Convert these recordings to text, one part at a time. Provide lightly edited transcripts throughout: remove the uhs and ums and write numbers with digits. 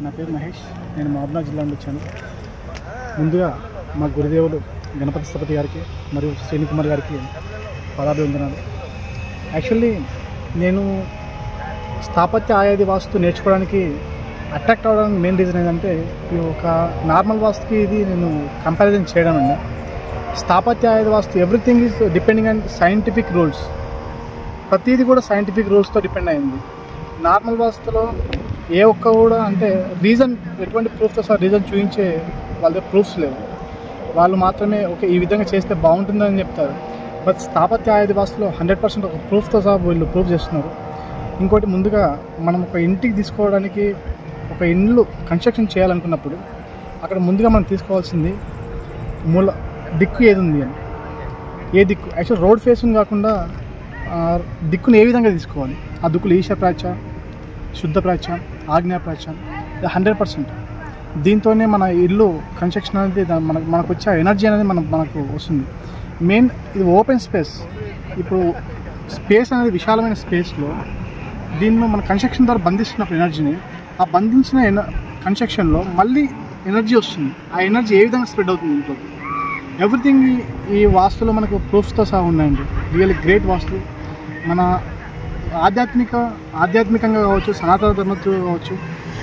నా పేరు మహేష్. నేను మహబూబ్నగర్ జిల్లా నుండి వచ్చాను. ముందుగా మా గురుదేవులు గణపతి స్థపతి గారికి మరియు శ్రీని కుమార్ గారికి పాదాభివందనాలు. యాక్చువల్లీ నేను స్థాపత్య ఆయాది వాస్తు నేర్చుకోవడానికి అట్రాక్ట్ అవ్వడానికి మెయిన్ రీజన్ ఏంటంటే ఒక నార్మల్ వాస్తుకి ఇది నేను కంపారిజన్ చేయడం అండి. స్థాపత్య ఆయాది వాస్తు everything is depending on scientific rules. ప్రతిదీ కూడా సైంటిఫిక్ రూల్స్తో డిపెండ్ అయింది. నార్మల్ వాస్తులో ఏ ఒక్క కూడా అంటే రీజన్ ఎటువంటి ప్రూఫ్తో సార్ రీజన్ చూపించే వాళ్ళ ప్రూఫ్స్ లేవు. వాళ్ళు మాత్రమే ఓకే ఈ విధంగా చేస్తే బాగుంటుందని చెప్తారు. బట్ స్థాపత్య ఆయాది వాస్తులో 100% ఒక ప్రూఫ్తో సహా వీళ్ళు ప్రూఫ్ చేస్తున్నారు. ఇంకోటి, ముందుగా మనం ఒక ఇంటికి తీసుకోవడానికి ఒక ఇల్లు కన్స్ట్రక్షన్ చేయాలనుకున్నప్పుడు అక్కడ ముందుగా మనం తీసుకోవాల్సింది మూల దిక్కు ఏది ఉంది అని. ఏ దిక్కు యాక్చువల్ రోడ్ ఫేసింగ్ కాకుండా దిక్కును ఏ విధంగా తీసుకోవాలి, ఆ దిక్కులు ఈశా ప్రాచ్య, శుద్ధ ప్రాచ్య, ఆగ్నేయ ప్రాచ్య, 100%. దీంతోనే మన ఇల్లు కన్స్ట్రక్షన్ అనేది మనకు వచ్చే ఎనర్జీ అనేది మనకు వస్తుంది. మెయిన్ ఇది ఓపెన్ స్పేస్. ఇప్పుడు స్పేస్ అనేది విశాలమైన స్పేస్లో దీన్ని మన కన్స్ట్రక్షన్ ద్వారా బంధిస్తున్నప్పుడు ఎనర్జీని, ఆ బంధించిన కన్స్ట్రక్షన్లో మళ్ళీ ఎనర్జీ వస్తుంది. ఆ ఎనర్జీ ఏ విధంగా స్ప్రెడ్ అవుతుంది ఇంట్లో. ఎవ్రీథింగ్ ఈ వాస్తులో మనకు ప్రూఫ్స్తో సహా ఉన్నాయండి. రియల్లీ గ్రేట్ వాస్తు. మన ఆధ్యాత్మికంగా కావచ్చు, సనాతన ధర్మంతో కావచ్చు,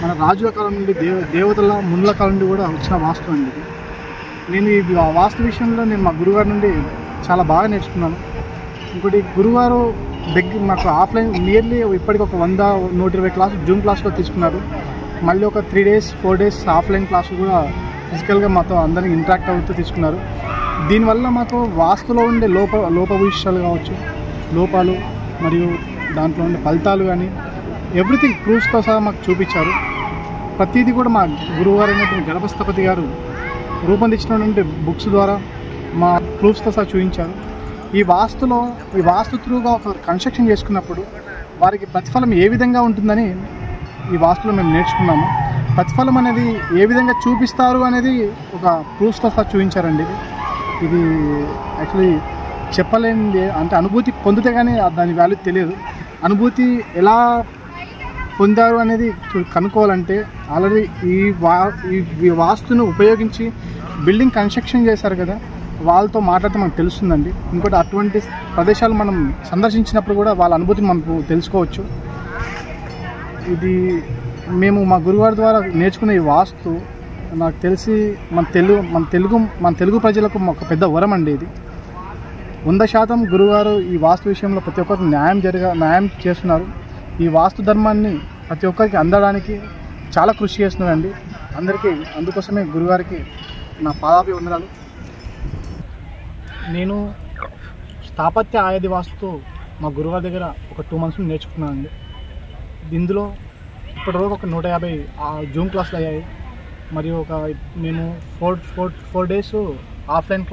మన రాజుల కాలం నుండి దేవతల మునుల కాలం నుండి కూడా వచ్చిన వాస్తు అండి. నేను ఈ వాస్తు విషయంలో మా గురుగారి నుండి చాలా బాగా నేర్చుకున్నాను. ఇంకోటి, గురుగారు మాకు ఆఫ్లైన్ నియర్లీ ఇప్పటికి ఒక 100-120 క్లాసులు జూమ్ క్లాస్లో తీసుకున్నారు. మళ్ళీ ఒక 3 days 4 days ఆఫ్లైన్ క్లాసులు కూడా ఫిజికల్గా మాతో అందరినీ ఇంటరాక్ట్ అవుతూ తీసుకున్నారు. దీనివల్ల మాకు వాస్తులో ఉండే లోపభూయిష్టాలు కావచ్చు, లోపాలు మరియు దాంట్లో ఉండే ఫలితాలు కానీ ఎవ్రీథింగ్ ప్రూఫ్స్తో సహా మాకు చూపించారు. ప్రతిదీ కూడా మా గురువుగారు అయినటువంటి గణపతి స్థపతి గారు రూపొందించినటువంటి బుక్స్ ద్వారా మా ప్రూఫ్స్తో సహా చూపించారు. ఈ వాస్తు త్రూగా ఒక కన్స్ట్రక్షన్ చేసుకున్నప్పుడు వారికి ప్రతిఫలం ఏ విధంగా ఉంటుందని ఈ వాస్తులో మేము నేర్చుకున్నాము. ప్రతిఫలం అనేది ఏ విధంగా చూపిస్తారు అనేది ఒక ప్రూఫ్స్తో సహా చూపించారండి. ఇది యాక్చువల్లీ చెప్పలేనిది, అంటే అనుభూతి పొందితే కానీ దాని వాల్యూ తెలియదు. అనుభూతి ఎలా పొందారు అనేది కనుక్కోవాలంటే ఆల్రెడీ ఈ వాస్తును ఉపయోగించి బిల్డింగ్ కన్స్ట్రక్షన్ చేశారు కదా, వాళ్ళతో మాట్లాడితే మనకు తెలుస్తుందండి. ఇంకోటి, అటువంటి ప్రదేశాలు మనం సందర్శించినప్పుడు కూడా వాళ్ళ అనుభూతిని మనకు తెలుసుకోవచ్చు. ఇది మేము మా గురువారి ద్వారా నేర్చుకునే ఈ వాస్తు నాకు తెలిసి మన తెలుగు ప్రజలకు ఒక పెద్ద వరం అండి. ఇది 100% గురుగారు ఈ వాస్తు విషయంలో ప్రతి ఒక్కరికి న్యాయం చేస్తున్నారు. ఈ వాస్తు ధర్మాన్ని ప్రతి ఒక్కరికి అందడానికి చాలా కృషి చేస్తున్నారండి. అందరికీ అందుకోసమే గురుగారికి నా పాదాభివందనాలు. నేను స్థాపత్య ఆయాది వాస్తు మా గురుగారి దగ్గర ఒక 2 months నేర్చుకున్నానండి. ఇందులో ఇప్పటివరకు ఒక 150 జూమ్ క్లాసులు అయ్యాయి. మరియు మేము 4 days ఆఫ్లైన్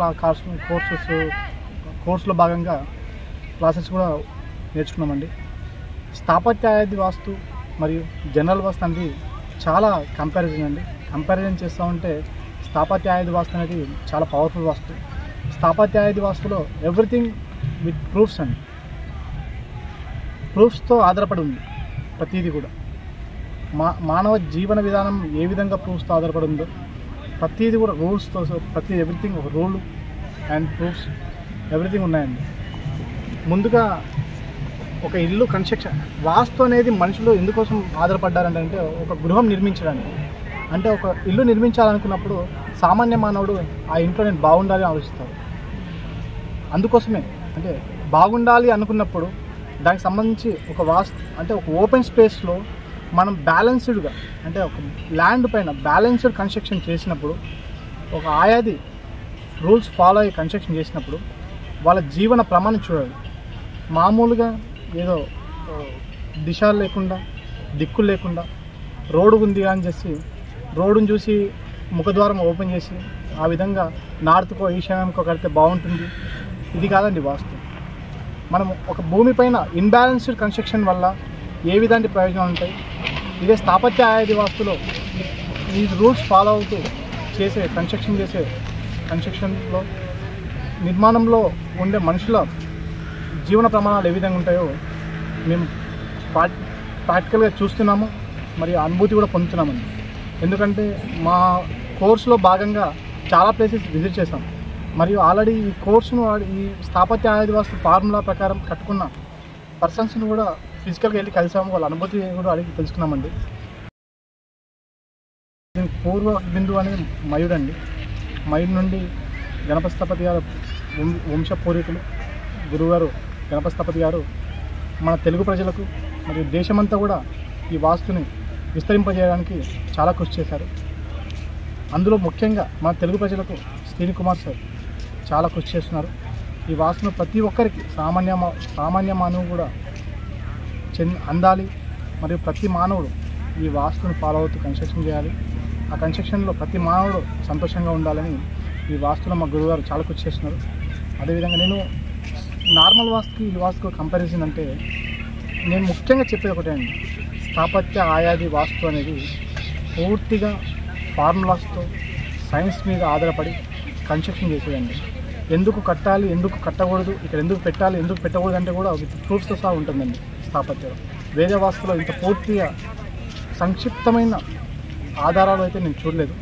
కోర్సులో భాగంగా క్లాసెస్ కూడా నేర్చుకున్నామండి. స్థాపత్య ఆయాది వాస్తు మరియు జనరల్ వాస్తు అనేది చాలా కంపారిజన్ చేస్తూ ఉంటే స్థాపత్య ఆయాది వాస్తు అనేది చాలా పవర్ఫుల్ వాస్తు. స్థాపత్య ఆయాది వాస్తులో ఎవ్రీథింగ్ విత్ ప్రూఫ్స్ అండి. ప్రూఫ్స్తో ఆధారపడి ఉంది ప్రతిదీ కూడా. మానవ జీవన విధానం ఏ విధంగా ప్రూఫ్స్తో ఆధారపడి ఉందో ప్రతిదీ కూడా రూల్స్తో ఎవ్రీథింగ్ ఒక రూల్ అండ్ ప్రూఫ్స్ ఎవ్రీథింగ్ ఉన్నాయండి. ముందుగా ఒక ఇల్లు కన్స్ట్రక్షన్ వాస్తు అనేది మనుషులు ఎందుకోసం ఆధారపడ్డారంటే ఒక గృహం నిర్మించడానికి. అంటే ఒక ఇల్లు నిర్మించాలనుకున్నప్పుడు సామాన్య మానవుడు ఆ ఇంట్లో నేను బాగుండాలి అని ఆలోచిస్తాడు. అందుకోసమే అంటే బాగుండాలి అనుకున్నప్పుడు దానికి సంబంధించి ఒక వాస్తు అంటే ఒక ఓపెన్ స్పేస్లో మనం బ్యాలెన్స్డ్గా అంటే ఒక ల్యాండ్ పైన బ్యాలెన్స్డ్ కన్స్ట్రక్షన్ చేసినప్పుడు, ఒక ఆయాది రూల్స్ ఫాలో అయ్యి కన్స్ట్రక్షన్ చేసినప్పుడు వాళ్ళ జీవన ప్రమాణం చూడాలి. మామూలుగా ఏదో దిశలు లేకుండా దిక్కులు లేకుండా రోడ్డు ఉంది అని చేసి రోడ్డును చూసి ముఖద్వారం ఓపెన్ చేసి ఆ విధంగా నార్త్కో ఈశాన్యంకో కడితే బాగుంటుంది, ఇది కాదండి వాస్తు. మనం ఒక భూమిపైన ఇన్బ్యాలెన్స్డ్ కన్స్ట్రక్షన్ వల్ల ఏ విధంగా ప్రయోజనాలు ఉంటాయి. ఇదే స్థాపత్య ఆయాది వాస్తులో ఈ రూల్స్ ఫాలో అవుతూ కన్స్ట్రక్షన్లో నిర్మాణంలో ఉండే మనుషుల జీవన ప్రమాణాలు ఏ విధంగా ఉంటాయో మేము ప్రాక్టికల్గా చూస్తున్నాము, మరియు అనుభూతి కూడా పొందుతున్నామండి. ఎందుకంటే మా కోర్సులో భాగంగా చాలా ప్లేసెస్ విజిట్ చేసాం. మరియు ఆల్రెడీ ఈ కోర్సును ఈ స్థాపత్య ఆయాది వాస్తు ఫార్ములా ప్రకారం కట్టుకున్న పర్సన్స్ని కూడా ఫిజికల్గా వెళ్ళి కలిసాము. వాళ్ళ అనుభూతి కూడా అడిగి తెలుసుకున్నామండి. పూర్వ బిందు అనేది మయుడండి. మయుడు నుండి గణపతిస్థపతి గారు వంశ పూర్వీకులు గురువుగారు గణపతిస్థపతి గారు మన తెలుగు ప్రజలకు మరియు దేశమంతా కూడా ఈ వాస్తుని విస్తరింపజేయడానికి చాలా కృషి చేశారు. అందులో ముఖ్యంగా మన తెలుగు ప్రజలకు శ్రీని కుమార్ సార్ చాలా కృషి చేస్తున్నారు. ఈ వాస్తును ప్రతి ఒక్కరికి సామాన్య మానవుడు కూడా అందాలి. మరియు ప్రతి మానవుడు ఈ వాస్తును ఫాలో అవుతూ కన్స్ట్రక్షన్ చేయాలి. ఆ కన్స్ట్రక్షన్లో ప్రతి మానవుడు సంతోషంగా ఉండాలని ఈ వాస్తులో మా గురువుగారు చాలా కృషి చేస్తున్నారు. అదేవిధంగా నేను నార్మల్ వాస్తుకి ఈ వాస్తుకు కంపారిజన్ అంటే నేను ముఖ్యంగా చెప్పేది ఒకటే అండి. స్థాపత్య ఆయాది వాస్తు అనేది పూర్తిగా ఫార్ములాస్తో సైన్స్ మీద ఆధారపడి కన్స్ట్రక్షన్ చేసేదండి. ఎందుకు కట్టాలి, ఎందుకు కట్టకూడదు, ఇక్కడ ఎందుకు పెట్టాలి, ఎందుకు పెట్టకూడదు అంటే కూడా విత్ ప్రూఫ్స్తో సహా ఉంటుందండి స్థాపత్యంలో. వేరే వాస్తులో ఇంత పూర్తిగా సంక్షిప్తమైన ఆధారాలు అయితే నేను చూడలేదు.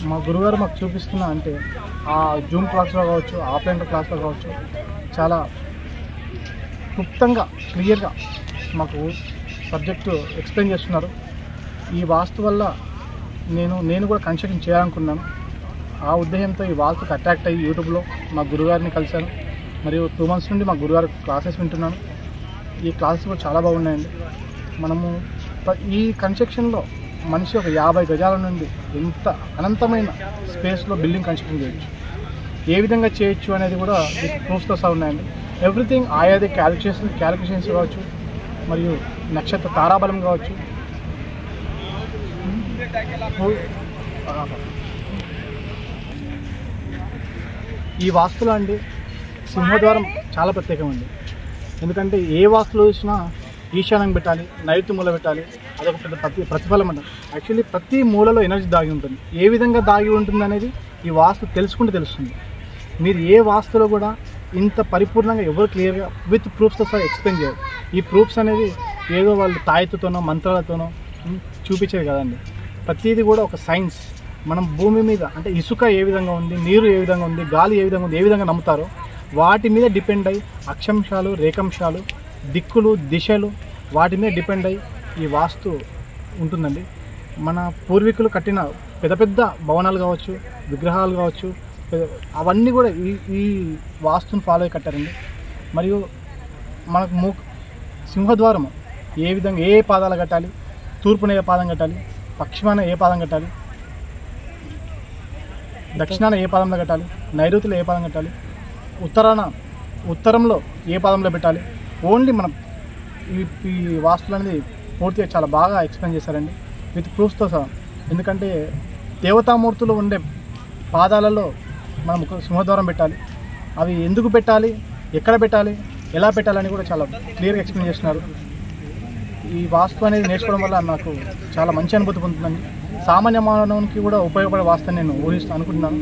మా గురుగారు మాకు చూపిస్తున్నా అంటే ఆ జూమ్ క్లాస్లో కావచ్చు, ఆఫ్లైన్ క్లాస్లో కావచ్చు, చాలా క్లుప్తంగా క్లియర్గా మాకు సబ్జెక్టు ఎక్స్ప్లెయిన్ చేస్తున్నారు. ఈ వాస్తు వల్ల నేను కూడా కన్స్ట్రక్షన్ చేయాలనుకున్నాను. ఆ ఉద్దేశంతో ఈ వాస్తుకి అట్రాక్ట్ అయ్యి యూట్యూబ్లో మా గురుగారిని కలిశాను. మరియు 2 months నుండి మా గురుగారు క్లాసెస్ వింటున్నాను. ఈ క్లాసెస్ కూడా చాలా బాగున్నాయండి. మనము ఈ కన్స్ట్రక్షన్లో మనిషి ఒక 50 గజాల నుండి ఎంత అనంతమైన స్పేస్లో బిల్డింగ్ కన్స్ట్రక్షన్ చేయొచ్చు. ఏ విధంగా చేయొచ్చు అనేది కూడా ప్రూఫ్స్తో సహా ఉన్నాయండి. ఎవ్రీథింగ్ ఆయాది క్యాలిక్యులేషన్స్ కావచ్చు, మరియు నక్షత్ర తారాబలం కావచ్చు. ఈ వాస్తులో అండి సింహద్వారం చాలా ప్రత్యేకమండి. ఎందుకంటే ఏ వాస్తులో చూసినా ఈశాన్యం పెట్టాలి, నైరుతి మూల పెట్టాలి, అదొక పెద్ద ప్రతిఫలం అంట. యాక్చువల్లీ ప్రతి మూలలో ఎనర్జీ దాగి ఉంటుంది. ఏ విధంగా దాగి ఉంటుంది అనేది ఈ వాస్తు తెలుసుకుంటే తెలుస్తుంది. మీరు ఏ వాస్తులో కూడా ఇంత పరిపూర్ణంగా ఎవరు క్లియర్గా విత్ ప్రూఫ్స్తో సహా ఎక్స్ప్లెయిన్ చేయరు. ఈ ప్రూఫ్స్ అనేది ఏదో వాళ్ళు తాయెత్తుతోనో మంత్రాలతోనో చూపించేది కదండి. ప్రతిదీ కూడా ఒక సైన్స్. మనం భూమి మీద అంటే ఇసుక ఏ విధంగా ఉంది, నీరు ఏ విధంగా ఉంది, గాలి ఏ విధంగా ఉంది, ఏ విధంగా నమ్ముతారో వాటి మీద డిపెండ్ అయ్యి అక్షాంశాలు, రేఖాంశాలు, దిక్కులు, దిశలు వాటి మీద డిపెండ్ అయ్యి ఈ వాస్తు ఉంటుందండి. మన పూర్వీకులు కట్టిన పెద్ద పెద్ద భవనాలు కావచ్చు, విగ్రహాలు కావచ్చు, అవన్నీ కూడా ఈ వాస్తుని ఫాలో అయ్యి కట్టారండి. మరియు మనకు సింహద్వారం ఏ విధంగా ఏ పాదాలు కట్టాలి, తూర్పున ఏ పాదం కట్టాలి, పశ్చిమాన ఏ పాదం కట్టాలి, దక్షిణాన ఏ పాదంలో కట్టాలి, నైరుతిలో ఏ పాదం కట్టాలి, ఉత్తరంలో ఏ పాదంలో పెట్టాలి, ఓన్లీ మనం ఈ వాస్తులు అనేది పూర్తిగా చాలా బాగా ఎక్స్ప్లెయిన్ చేశారండి విత్ ప్రూఫ్స్తో సహా. ఎందుకంటే దేవతామూర్తులు ఉండే పాదాలలో మనం సింహద్వారం పెట్టాలి, అవి ఎందుకు పెట్టాలి, ఎక్కడ పెట్టాలి, ఎలా పెట్టాలని కూడా చాలా క్లియర్గా ఎక్స్ప్లెయిన్ చేస్తున్నారు. ఈ వాస్తు అనేది నేర్చుకోవడం వల్ల నాకు చాలా మంచి అనుభూతి పొందుతుందండి. సామాన్య మానవునికి కూడా ఉపయోగపడే వాస్తు నేను అనుకుంటున్నాను.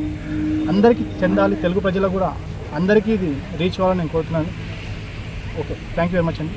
అందరికీ చెందాలి, తెలుగు ప్రజలకు కూడా అందరికీ ఇది రీచ్ అవ్వాలని నేను కోరుతున్నాను. Okay, thank you very much అండి.